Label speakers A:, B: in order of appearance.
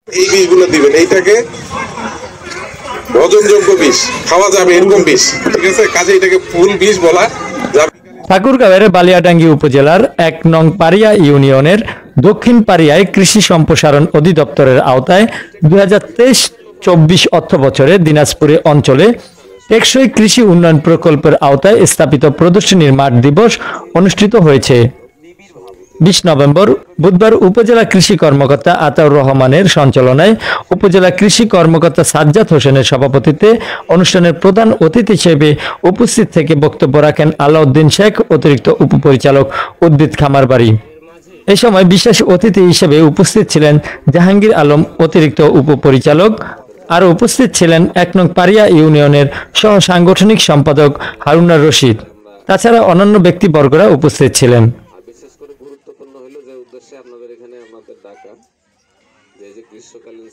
A: এই বীজগুলো দিবেন, এইটাকে ভোজনযোগ্য বীজ, খাওয়া যাবে এরকম বীজ, ঠিক আছে? কাজে এটাকে ফুল বীজ বলা যাবে।
B: ঠাকুরগাঁওয়ের বালিয়াডাঙ্গি উপজেলার ১ নং পারিয়া ইউনিয়নের দক্ষিণ পারিয়ায় কৃষি সম্প্রসারণ অধিদপ্তরের আওতায় ২০২৩-২৪ অর্থবছরে দিনাজপুরে অঞ্চলে টেকসই কৃষি উন্নয়ন প্রকল্পের আওতায় স্থাপিত প্রদর্শনীর মাঠ দিবস অনুষ্ঠিত হয়েছে। ২০ নভেম্বর বুধবার উপজেলা কৃষি কর্মকর্তা আতাউর রহমানের সঞ্চালনায় উপজেলা কৃষি কর্মকর্তা সাজ্জাদ হোসেনের সভাপতিত্বে অনুষ্ঠানের প্রধান অতিথি হিসেবে উপস্থিত থেকে বক্তব্য রাখেন আলাউদ্দিন শেখ, অতিরিক্ত উপপরিচালক উদ্ভিদ খামারবাড়ি। এই সময় বিশেষ অতিথি হিসেবে উপস্থিত ছিলেন জাহাঙ্গীর আলম, অতিরিক্ত উপপরিচালক। আরও উপস্থিত ছিলেন ১ নং পারিয়া ইউনিয়নের সহ সাংগঠনিক সম্পাদক হারুনার রশিদ। তাছাড়া অন্যান্য ব্যক্তিবর্গরা উপস্থিত ছিলেন।
C: বিশেষ করে গুরুত্বপূর্ণ হলো যে উদ্দেশ্যে আপনাদের এখানে আমাদের ডাকা, যে গ্রীষ্মকালীন